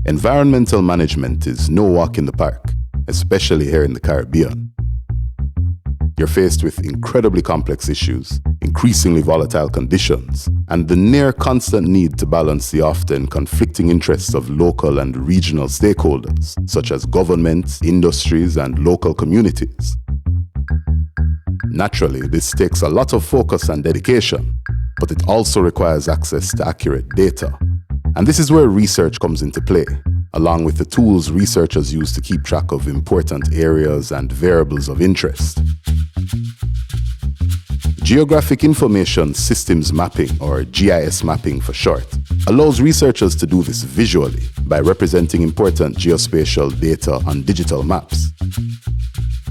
Environmental management is no walk in the park, especially here in the Caribbean. You're faced with incredibly complex issues, increasingly volatile conditions, and the near constant need to balance the often conflicting interests of local and regional stakeholders, such as governments, industries, and local communities. Naturally, this takes a lot of focus and dedication, but it also requires access to accurate data. And this is where research comes into play, along with the tools researchers use to keep track of important areas and variables of interest. Geographic Information Systems Mapping, or GIS mapping for short, allows researchers to do this visually by representing important geospatial data on digital maps.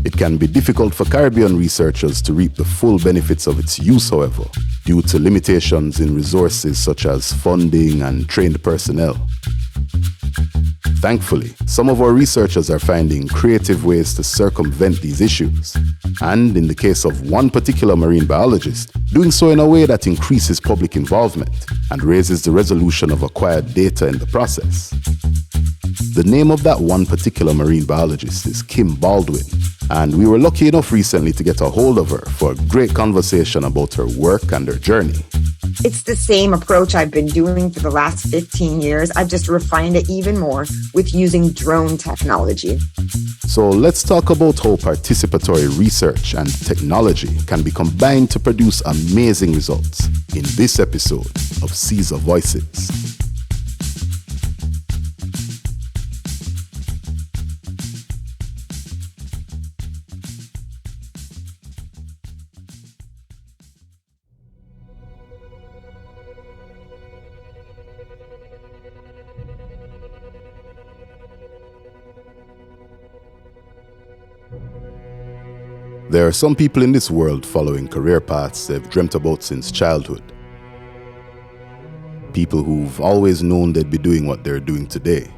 It can be difficult for Caribbean researchers to reap the full benefits of its use, however, due to limitations in resources such as funding and trained personnel. Thankfully, some of our researchers are finding creative ways to circumvent these issues, and in the case of one particular marine biologist, doing so in a way that increases public involvement and raises the resolution of acquired data in the process. The name of that one particular marine biologist is Kim Baldwin, and we were lucky enough recently to get a hold of her for a great conversation about her work and her journey. It's the same approach I've been doing for the last 15 years. I've just refined it even more with using drone technology. So let's talk about how participatory research and technology can be combined to produce amazing results in this episode of CESA Voices. There are some people in this world following career paths they've dreamt about since childhood. People who've always known they'd be doing what they're doing today.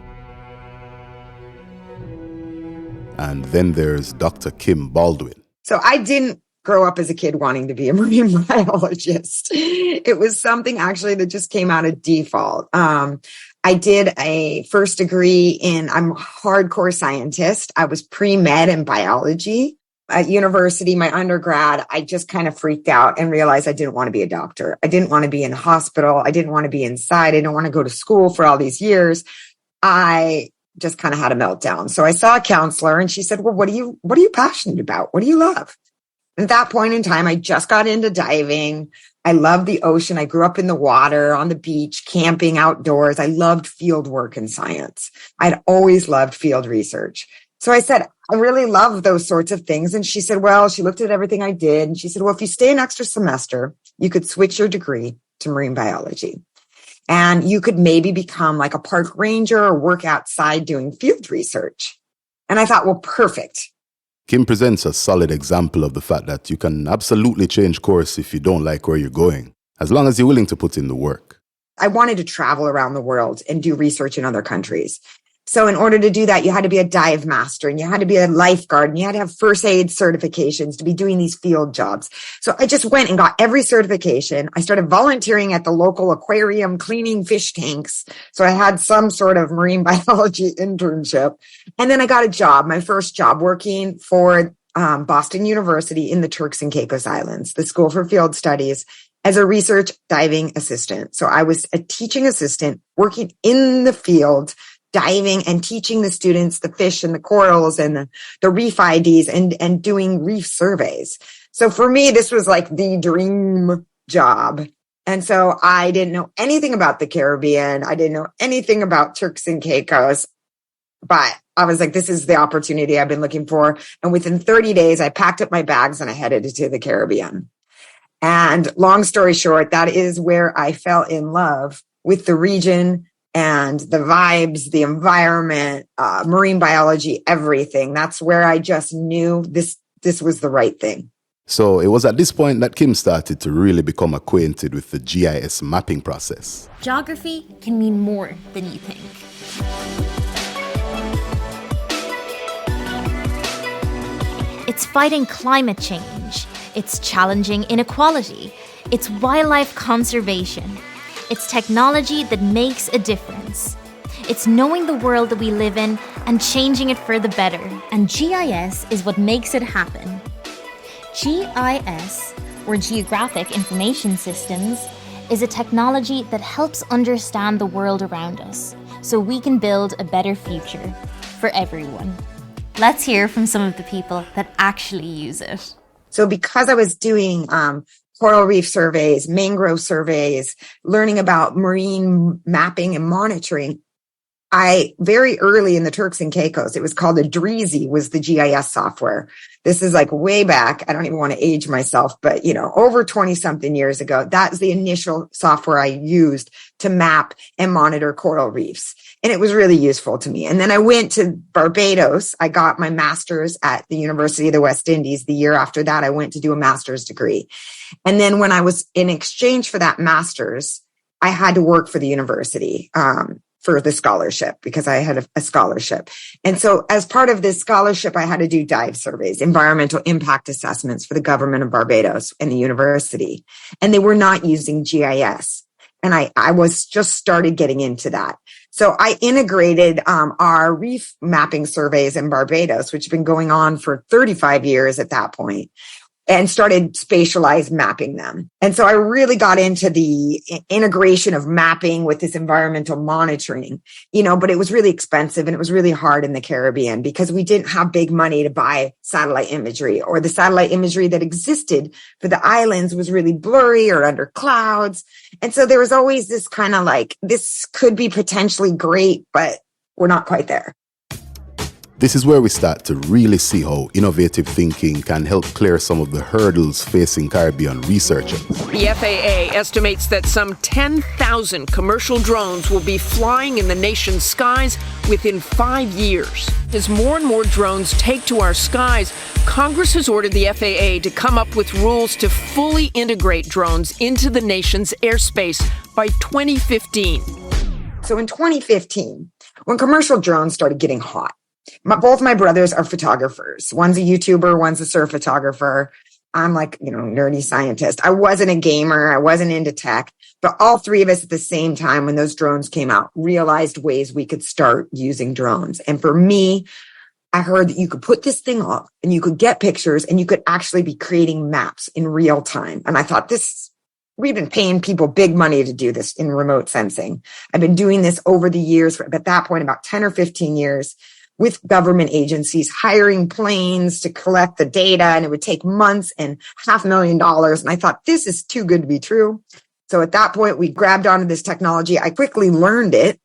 And then there's Dr. Kim Baldwin. So I didn't grow up as a kid wanting to be a marine biologist. It was something actually that just came out of default. I did a first degree I'm a hardcore scientist. I was pre-med in biology. At university, my undergrad, I just kind of freaked out and realized I didn't want to be a doctor. I didn't want to be in a hospital. I didn't want to be inside. I didn't want to go to school for all these years. I just kind of had a meltdown. So I saw a counselor and she said, well, what are you passionate about? What do you love? And at that point in time, I just got into diving. I loved the ocean. I grew up in the water, on the beach, camping outdoors. I loved field work and science. I'd always loved field research. So I said, I really love those sorts of things. And she said, well, she looked at everything I did. And she said, well, if you stay an extra semester, you could switch your degree to marine biology. And you could maybe become like a park ranger or work outside doing field research. And I thought, well, perfect. Kim presents a solid example of the fact that you can absolutely change course if you don't like where you're going, as long as you're willing to put in the work. I wanted to travel around the world and do research in other countries. So in order to do that, you had to be a dive master and you had to be a lifeguard and you had to have first aid certifications to be doing these field jobs. So I just went and got every certification. I started volunteering at the local aquarium, cleaning fish tanks. So I had some sort of marine biology internship. And then I got a job, my first job, working for Boston University in the Turks and Caicos Islands, the School for Field Studies, as a research diving assistant. So I was a teaching assistant working in the field, diving and teaching the students the fish and the corals and the reef IDs and doing reef surveys. So for me, this was like the dream job. And so I didn't know anything about the Caribbean. I didn't know anything about Turks and Caicos, but I was like, this is the opportunity I've been looking for. And within 30 days, I packed up my bags and I headed to the Caribbean. And long story short, that is where I fell in love with the region and the vibes, the environment, marine biology, everything. That's where I just knew this was the right thing. So it was at this point that Kim started to really become acquainted with the GIS mapping process. Geography can mean more than you think. It's fighting climate change. It's challenging inequality. It's wildlife conservation. It's technology that makes a difference. It's knowing the world that we live in and changing it for the better. And GIS is what makes it happen. GIS, or Geographic Information Systems, is a technology that helps understand the world around us so we can build a better future for everyone. Let's hear from some of the people that actually use it. So because I was doing coral reef surveys, mangrove surveys, learning about marine mapping and monitoring, I very early in the Turks and Caicos, it was called Adrizi, was the GIS software. This is like way back. I don't even want to age myself, but over 20 something years ago, that's the initial software I used to map and monitor coral reefs. And it was really useful to me. And then I went to Barbados. I got my master's at the University of the West Indies. The year after that, I went to do a master's degree. And then when I was in exchange for that master's, I had to work for the university, for the scholarship, because I had a scholarship. And so as part of this scholarship, I had to do dive surveys, environmental impact assessments for the government of Barbados and the university. And they were not using GIS. And I was just started getting into that. So I integrated our reef mapping surveys in Barbados, which have been going on for 35 years at that point, and started spatialized mapping them. And so I really got into the integration of mapping with this environmental monitoring, but it was really expensive and it was really hard in the Caribbean because we didn't have big money to buy satellite imagery, or the satellite imagery that existed for the islands was really blurry or under clouds. And so there was always this kind of like, this could be potentially great, but we're not quite there. This is where we start to really see how innovative thinking can help clear some of the hurdles facing Caribbean researchers. The FAA estimates that some 10,000 commercial drones will be flying in the nation's skies within 5 years. As more and more drones take to our skies, Congress has ordered the FAA to come up with rules to fully integrate drones into the nation's airspace by 2015. So in 2015, when commercial drones started getting hot, both my brothers are photographers. One's a YouTuber, one's a surf photographer. I'm like, nerdy scientist. I wasn't a gamer. I wasn't into tech, but all three of us at the same time, when those drones came out, realized ways we could start using drones. And for me, I heard that you could put this thing up and you could get pictures and you could actually be creating maps in real time. And I thought we've been paying people big money to do this in remote sensing. I've been doing this over the years, at that point, about 10 or 15 years. With government agencies hiring planes to collect the data, and it would take months and $500,000. And I thought, this is too good to be true. So at that point, we grabbed onto this technology. I quickly learned it,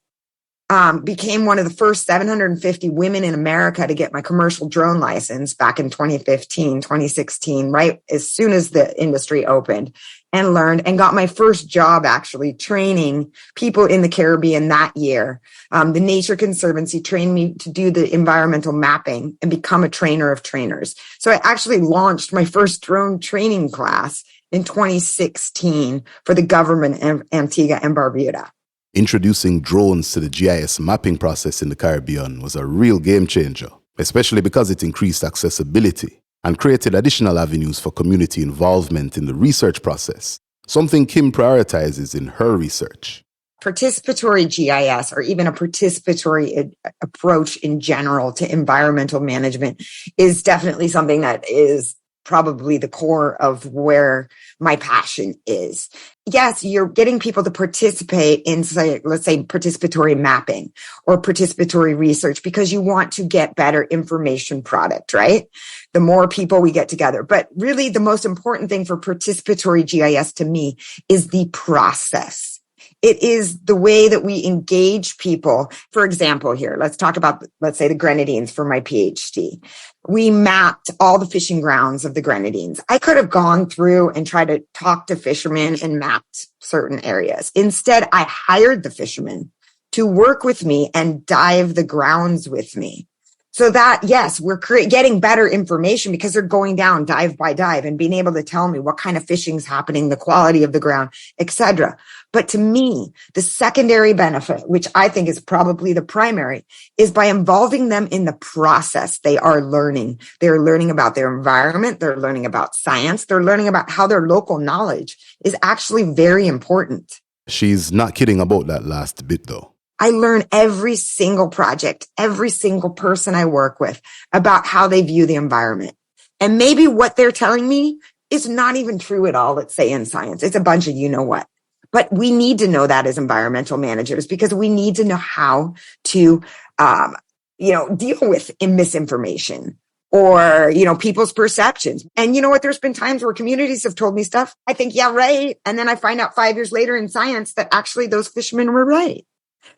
became one of the first 750 women in America to get my commercial drone license back in 2015, 2016, right as soon as the industry opened, and learned and got my first job actually training people in the Caribbean that year. The Nature Conservancy trained me to do the environmental mapping and become a trainer of trainers. So I actually launched my first drone training class in 2016 for the government of Antigua and Barbuda. Introducing drones to the GIS mapping process in the Caribbean was a real game changer, especially because it increased accessibility and created additional avenues for community involvement in the research process, something Kim prioritizes in her research. Participatory GIS, or even a participatory approach in general to environmental management, is definitely something that is probably the core of where my passion is. Yes, you're getting people to participate in, let's say, participatory mapping or participatory research because you want to get better information product, right? The more people we get together. But really, the most important thing for participatory GIS to me is the process. It is the way that we engage people. For example, here, let's talk about, let's say, the Grenadines for my PhD. We mapped all the fishing grounds of the Grenadines. I could have gone through and tried to talk to fishermen and mapped certain areas. Instead, I hired the fishermen to work with me and dive the grounds with me. So that, yes, we're getting better information because they're going down dive by dive and being able to tell me what kind of fishing's happening, the quality of the ground, etc. But to me, the secondary benefit, which I think is probably the primary, is by involving them in the process. They are learning. They're learning about their environment. They're learning about science. They're learning about how their local knowledge is actually very important. She's not kidding about that last bit, though. I learn every single project, every single person I work with about how they view the environment. And maybe what they're telling me is not even true at all, let's say in science. It's a bunch of you know what. But we need to know that as environmental managers, because we need to know how to, deal with misinformation or, people's perceptions. And you know what? There's been times where communities have told me stuff. I think, yeah, right. And then I find out 5 years later in science that actually those fishermen were right.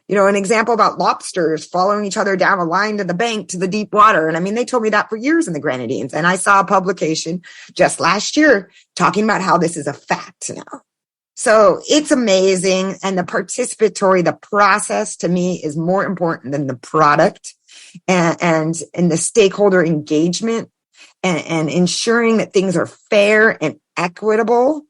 An example about lobsters following each other down a line to the bank to the deep water. And I mean, they told me that for years in the Grenadines. And I saw a publication just last year talking about how this is a fact now. So it's amazing. And the the process to me is more important than the product and the stakeholder engagement and ensuring that things are fair and equitable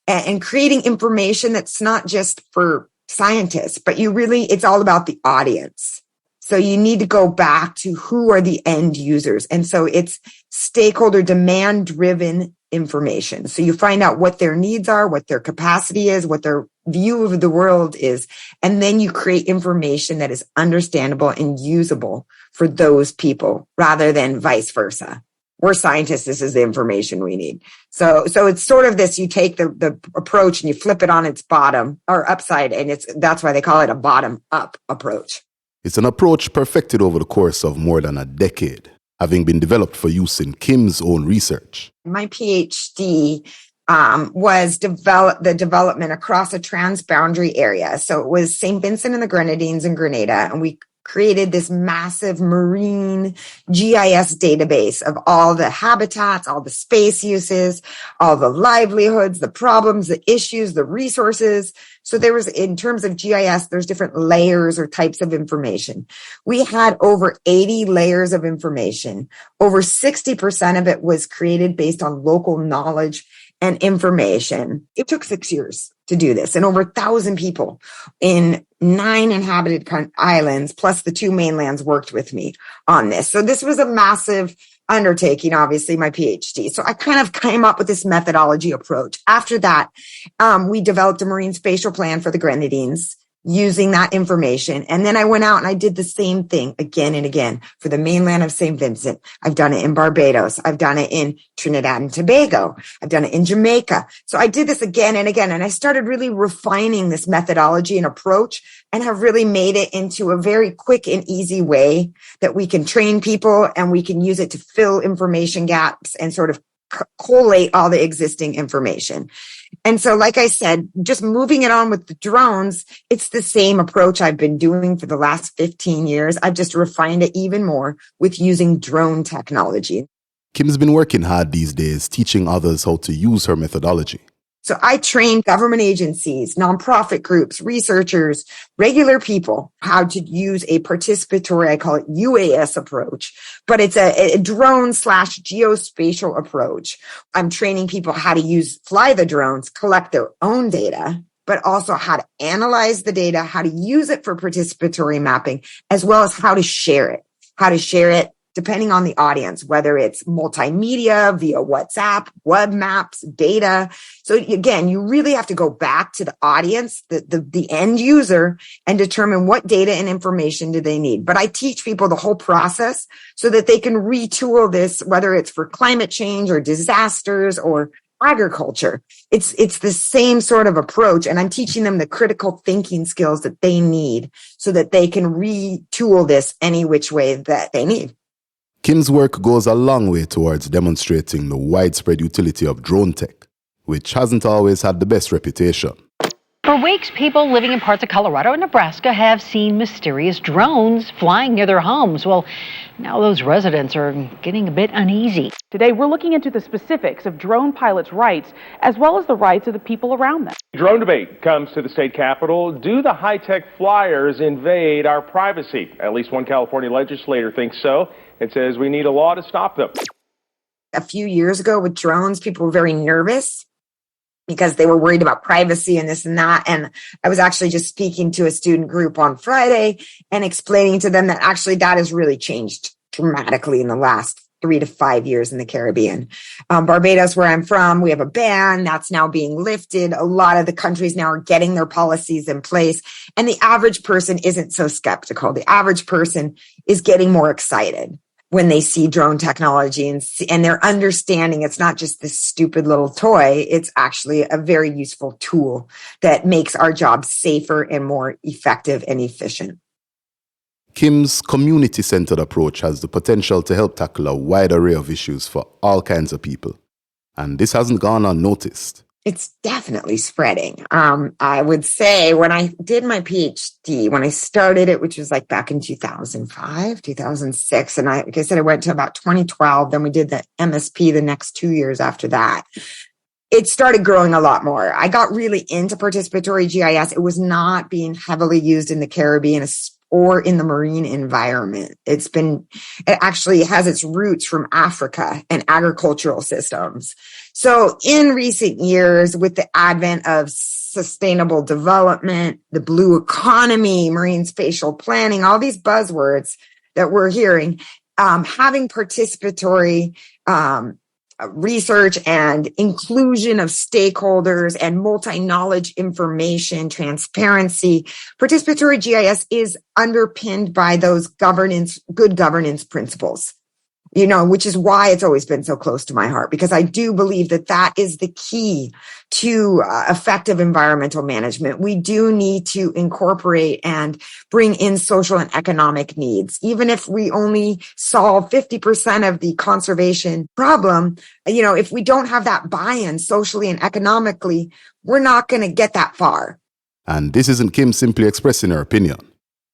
and creating information that's not just for scientists, but it's all about the audience. So you need to go back to who are the end users. And so it's stakeholder demand driven information. So you find out what their needs are, what their capacity is, what their view of the world is. And then you create information that is understandable and usable for those people rather than vice versa. We're scientists. This is the information we need. So it's sort of this, you take the approach and you flip it on its bottom or upside. And that's why they call it a bottom up approach. It's an approach perfected over the course of more than a decade, having been developed for use in Kim's own research. My PhD was the development across a transboundary area. So it was St. Vincent and the Grenadines and Grenada, and we created this massive marine GIS database of all the habitats, all the space uses, all the livelihoods, the problems, the issues, the resources. So there was, in terms of GIS, there's different layers or types of information. We had over 80 layers of information. Over 60% of it was created based on local knowledge and information. It took 6 years to do this, and over 1,000 people in 9 inhabited islands, plus the 2 mainlands, worked with me on this. So this was a massive undertaking, obviously, my PhD. So I kind of came up with this methodology approach. After that, we developed a marine spatial plan for the Grenadines using that information. And then I went out and I did the same thing again and again for the mainland of St. Vincent. I've done it in Barbados. I've done it in Trinidad and Tobago. I've done it in Jamaica. So I did this again and again. And I started really refining this methodology and approach and have really made it into a very quick and easy way that we can train people and we can use it to fill information gaps and sort of collate all the existing information. And so, like I said, just moving it on with the drones, it's the same approach I've been doing for the last 15 years. I've just refined it even more with using drone technology. Kim's been working hard these days, teaching others how to use her methodology. So I train government agencies, nonprofit groups, researchers, regular people how to use a participatory, I call it UAS approach, but it's a drone / geospatial approach. I'm training people how to fly the drones, collect their own data, but also how to analyze the data, how to use it for participatory mapping, as well as how to share it depending on the audience, whether it's multimedia, via WhatsApp, web maps, data. So again, you really have to go back to the audience, the end user, and determine what data and information do they need. But I teach people the whole process so that they can retool this, whether it's for climate change or disasters or agriculture. It's the same sort of approach. And I'm teaching them the critical thinking skills that they need so that they can retool this any which way that they need. Kim's work goes a long way towards demonstrating the widespread utility of drone tech, which hasn't always had the best reputation. For weeks, people living in parts of Colorado and Nebraska have seen mysterious drones flying near their homes. Well, now those residents are getting a bit uneasy. Today, we're looking into the specifics of drone pilots' rights, as well as the rights of the people around them. Drone debate comes to the state capitol. Do the high-tech flyers invade our privacy? At least one California legislator thinks so. It says we need a law to stop them. A few years ago with drones, people were very nervous because they were worried about privacy and this and that. And I was actually just speaking to a student group on Friday and explaining to them that actually that has really changed dramatically in the last 3 to 5 years in the Caribbean. Barbados, where I'm from, we have a ban that's now being lifted. A lot of the countries now are getting their policies in place, and the average person isn't so skeptical. The average person is getting more excited when they see drone technology and they're understanding it's not just this stupid little toy. It's actually a very useful tool that makes our jobs safer and more effective and efficient. Kim's community-centered approach has the potential to help tackle a wide array of issues for all kinds of people. And this hasn't gone unnoticed. It's definitely spreading. I would say when I did my PhD, when I started it, which was like back in 2005, 2006, and like I said, I went to about 2012. Then we did the MSP the next 2 years after that. It started growing a lot more. I got really into participatory GIS. It was not being heavily used in the Caribbean or in the marine environment. It actually has its roots from Africa and agricultural systems. So in recent years, with the advent of sustainable development, the blue economy, marine spatial planning, all these buzzwords that we're hearing, having participatory research and inclusion of stakeholders and multi-knowledge information, transparency. Participatory GIS is underpinned by those good governance principles, which is why it's always been so close to my heart, because I do believe that that is the key to effective environmental management. We do need to incorporate and bring in social and economic needs. Even if we only solve 50% of the conservation problem, if we don't have that buy-in socially and economically, we're not going to get that far. And this isn't Kim simply expressing her opinion.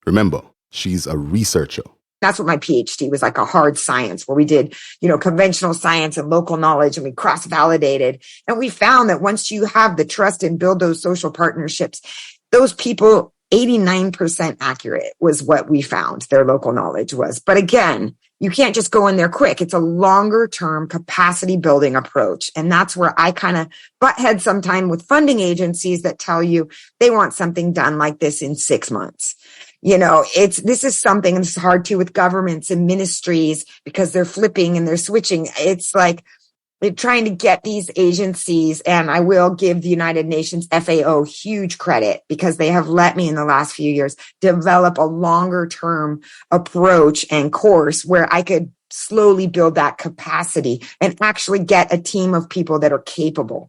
Remember, she's a researcher. That's what my PhD was, like a hard science where we did, conventional science and local knowledge, and we cross-validated. And we found that once you have the trust and build those social partnerships, those people, 89% accurate was what we found their local knowledge was. But again, you can't just go in there quick. It's a longer term capacity building approach. And that's where I kind of butt heads sometime with funding agencies that tell you they want something done like this in 6 months. This is something, and this is hard too with governments and ministries because they're flipping and they're switching. It's like they're trying to get these agencies, and I will give the United Nations FAO huge credit because they have let me in the last few years develop a longer term approach and course where I could slowly build that capacity and actually get a team of people that are capable.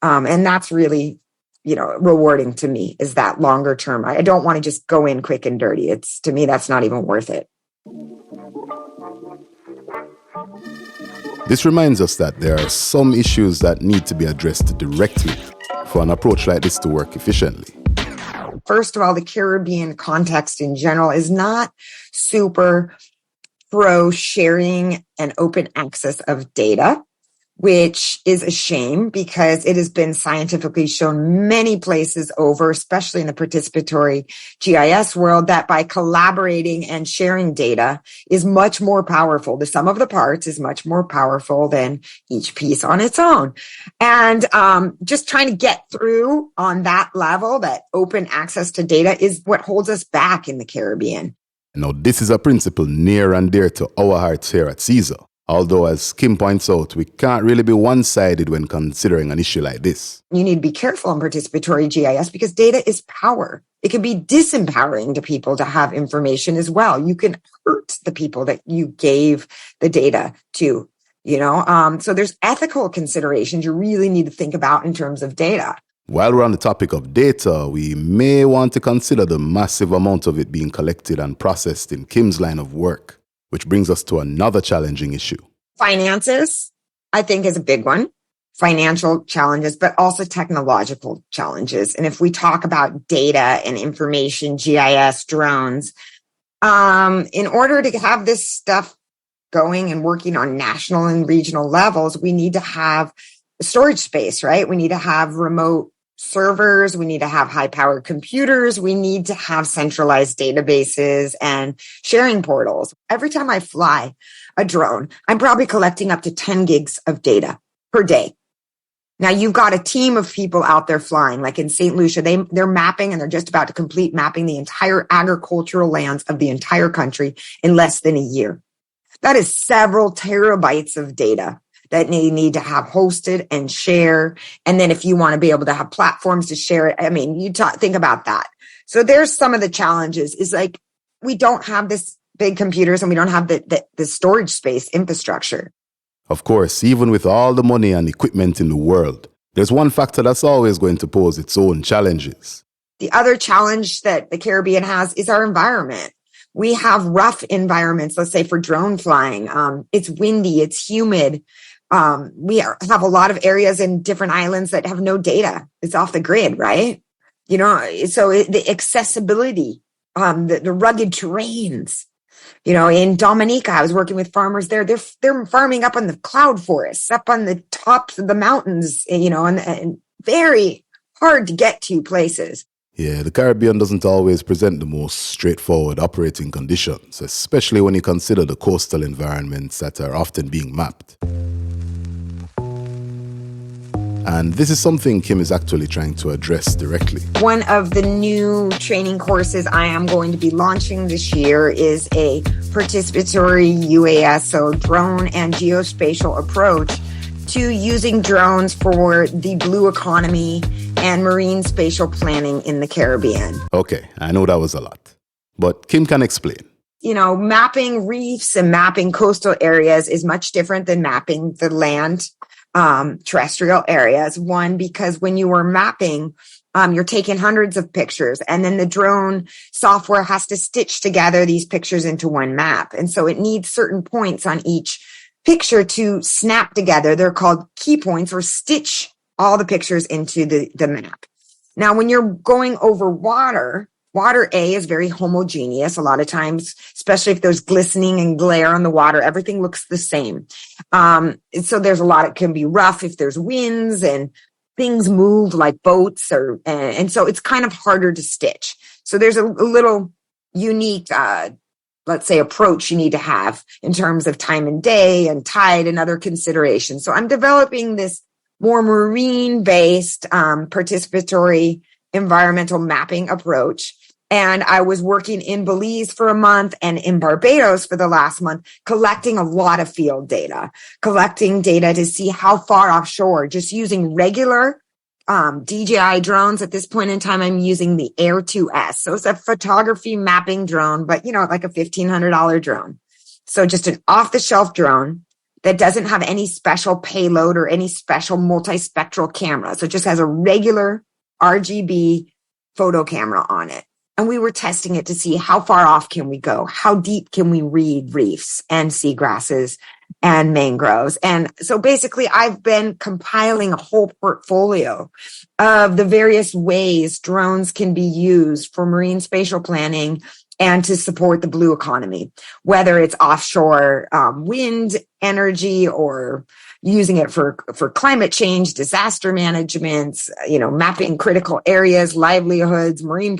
And that's really rewarding to me, is that longer term. I don't want to just go in quick and dirty. To me, that's not even worth it. This reminds us that there are some issues that need to be addressed directly for an approach like this to work efficiently. First of all, the Caribbean context in general is not super pro sharing and open access of data, which is a shame because it has been scientifically shown many places over, especially in the participatory GIS world, that by collaborating and sharing data is much more powerful. The sum of the parts is much more powerful than each piece on its own. And just trying to get through on that level, that open access to data, is what holds us back in the Caribbean. Now, this is a principle near and dear to our hearts here at CESA. Although, as Kim points out, we can't really be one-sided when considering an issue like this. You need to be careful in participatory GIS because data is power. It can be disempowering to people to have information as well. You can hurt the people that you gave the data to, So there's ethical considerations you really need to think about in terms of data. While we're on the topic of data, we may want to consider the massive amount of it being collected and processed in Kim's line of work. Which brings us to another challenging issue. Finances, I think, is a big one. Financial challenges, but also technological challenges. And if we talk about data and information, GIS, drones, in order to have this stuff going and working on national and regional levels, we need to have storage space, right? We need to have remote servers. We need to have high-powered computers. We need to have centralized databases and sharing portals. Every time I fly a drone, I'm probably collecting up to 10 gigs of data per day. Now, you've got a team of people out there flying, like in St. Lucia, they're mapping and they're just about to complete mapping the entire agricultural lands of the entire country in less than a year. That is several terabytes of data that they need to have hosted and share. And then if you want to be able to have platforms to share it, I mean, think about that. So there's some of the challenges is like, we don't have this big computers and we don't have the storage space infrastructure. Of course, even with all the money and equipment in the world, there's one factor that's always going to pose its own challenges. The other challenge that the Caribbean has is our environment. We have rough environments, let's say for drone flying. It's windy, it's humid. We have a lot of areas in different islands that have no data. It's off the grid, right? You know, so the accessibility, the rugged terrains, you know, in Dominica, I was working with farmers there. They're farming up on the cloud forests, up on the tops of the mountains, you know, and very hard to get to places. Yeah, the Caribbean doesn't always present the most straightforward operating conditions, especially when you consider the coastal environments that are often being mapped. And this is something Kim is actually trying to address directly. One of the new training courses I am going to be launching this year is a participatory UAS, so drone and geospatial approach to using drones for the blue economy and marine spatial planning in the Caribbean. Okay, I know that was a lot, but Kim can explain. You know, mapping reefs and mapping coastal areas is much different than mapping the land terrestrial areas. One, because when you are mapping, you're taking hundreds of pictures and then the drone software has to stitch together these pictures into one map. And so it needs certain points on each picture to snap together. They're called key points, or stitch all the pictures into the map. Now, when you're going over water A is very homogeneous. A lot of times, especially if there's glistening and glare on the water, everything looks the same. So there's a lot, it can be rough if there's winds and things move like boats, and so it's kind of harder to stitch. So there's a little unique, let's say, approach you need to have in terms of time and day and tide and other considerations. So I'm developing this more marine-based, participatory environmental mapping approach. And I was working in Belize for a month and in Barbados for the last month, collecting a lot of field data, collecting data to see how far offshore, just using regular DJI drones. At this point in time, I'm using the Air 2S. So it's a photography mapping drone, but, you know, like a $1,500 drone. So just an off-the-shelf drone that doesn't have any special payload or any special multispectral camera. So it just has a regular RGB photo camera on it. And we were testing it to see how far off can we go? How deep can we read reefs and seagrasses and mangroves? And so basically I've been compiling a whole portfolio of the various ways drones can be used for marine spatial planning and to support the blue economy, whether it's offshore wind energy or using it for climate change, disaster management, you know, mapping critical areas, livelihoods, marine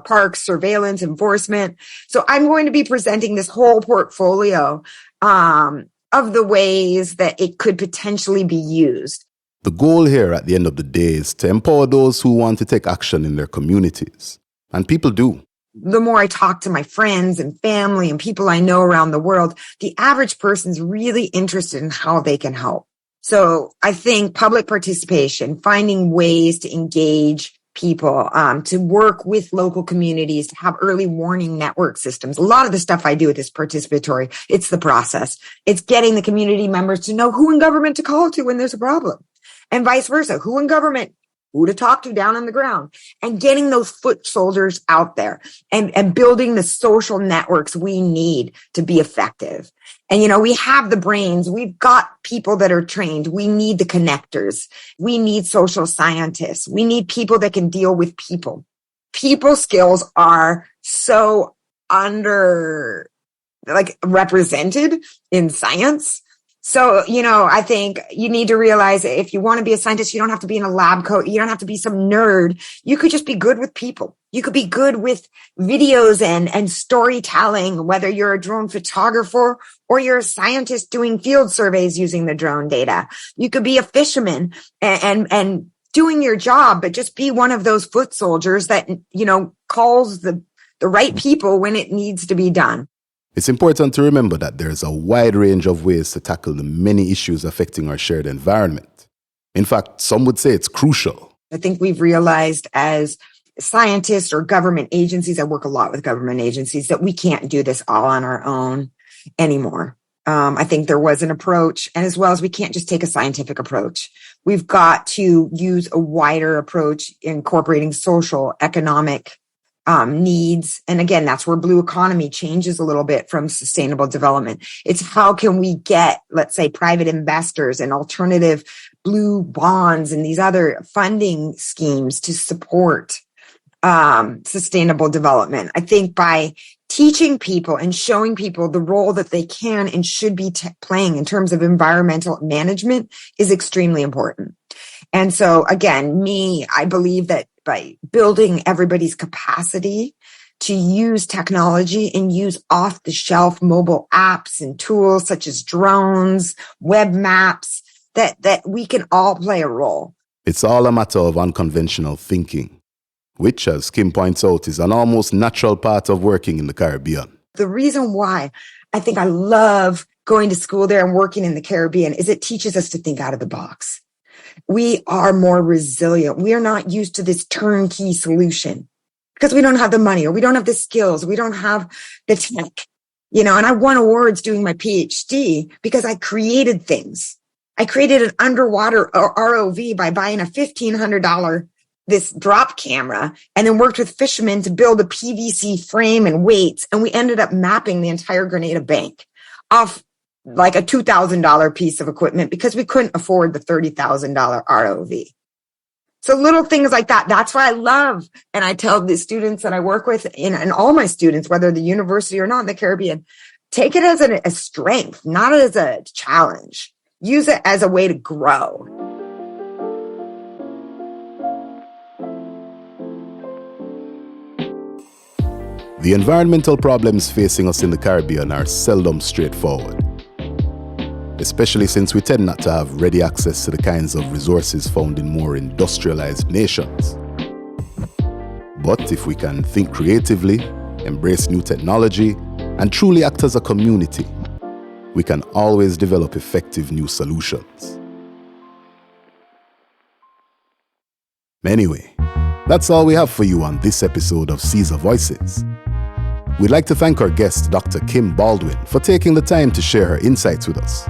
parks, surveillance, enforcement. So I'm going to be presenting this whole portfolio of the ways that it could potentially be used. The goal here at the end of the day is to empower those who want to take action in their communities. And people do. The more I talk to my friends and family and people I know around the world, the average person's really interested in how they can help. So I think public participation, finding ways to engage people, to work with local communities, to have early warning network systems. A lot of the stuff I do is participatory. It's the process. It's getting the community members to know who in government to call to when there's a problem, and vice versa. Who in government, who to talk to down on the ground, and getting those foot soldiers out there and building the social networks we need to be effective. And, you know, we have the brains. We've got people that are trained. We need the connectors. We need social scientists. We need people that can deal with people. People skills are so represented in science. So, you know, I think you need to realize if you want to be a scientist, you don't have to be in a lab coat. You don't have to be some nerd. You could just be good with people. You could be good with videos and storytelling, whether you're a drone photographer or you're a scientist doing field surveys using the drone data. You could be a fisherman and doing your job, but just be one of those foot soldiers that, you know, calls the right people when it needs to be done. It's important to remember that there is a wide range of ways to tackle the many issues affecting our shared environment. In fact, some would say it's crucial. I think we've realized as scientists or government agencies, I work a lot with government agencies, that we can't do this all on our own anymore. I think there was an approach, and as well as we can't just take a scientific approach. We've got to use a wider approach incorporating social, economic needs. And again, that's where blue economy changes a little bit from sustainable development. It's how can we get, let's say, private investors and alternative blue bonds and these other funding schemes to support sustainable development. I think by teaching people and showing people the role that they can and should be playing in terms of environmental management is extremely important. And so again, I believe that by building everybody's capacity to use technology and use off-the-shelf mobile apps and tools such as drones, web maps, that we can all play a role. It's all a matter of unconventional thinking, which, as Kim points out, is an almost natural part of working in the Caribbean. The reason why I think I love going to school there and working in the Caribbean is it teaches us to think out of the box. We are more resilient. We are not used to this turnkey solution because we don't have the money or we don't have the skills. We don't have the tech, and I won awards doing my PhD because I created things. I created an underwater ROV by buying a $1,500 this drop camera and then worked with fishermen to build a PVC frame and weights. And we ended up mapping the entire Grenada Bank off like a $2,000 piece of equipment because we couldn't afford the $30,000 ROV. So little things like that. That's why I love, and I tell the students that I work with and all my students, whether the university or not in the Caribbean, take it as a strength, not as a challenge. Use it as a way to grow. The environmental problems facing us in the Caribbean are seldom straightforward, especially since we tend not to have ready access to the kinds of resources found in more industrialized nations. But if we can think creatively, embrace new technology, and truly act as a community, we can always develop effective new solutions. Anyway, that's all we have for you on this episode of Caesar Voices. We'd like to thank our guest, Dr. Kim Baldwin, for taking the time to share her insights with us.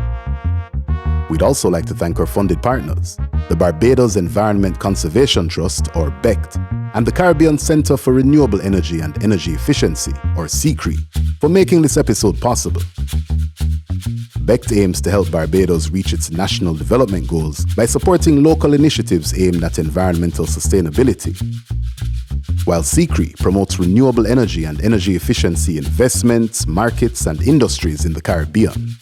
We'd also like to thank our funded partners, the Barbados Environment Conservation Trust, or BECT, and the Caribbean Center for Renewable Energy and Energy Efficiency, or CCRE, for making this episode possible. BECT aims to help Barbados reach its national development goals by supporting local initiatives aimed at environmental sustainability, while CCRE promotes renewable energy and energy efficiency investments, markets, and industries in the Caribbean.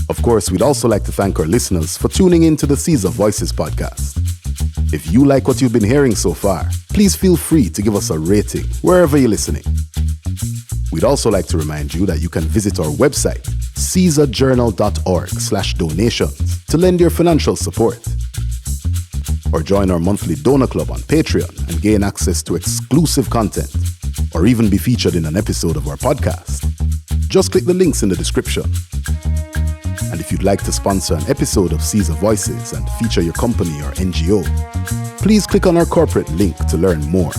Of course, we'd also like to thank our listeners for tuning in to the Caesar Voices podcast. If you like what you've been hearing so far, please feel free to give us a rating wherever you're listening. We'd also like to remind you that you can visit our website, caesarjournal.org/donations, to lend your financial support. Or join our monthly donor club on Patreon and gain access to exclusive content, or even be featured in an episode of our podcast. Just click the links in the description. And if you'd like to sponsor an episode of Caesar Voices and feature your company or NGO, please click on our corporate link to learn more.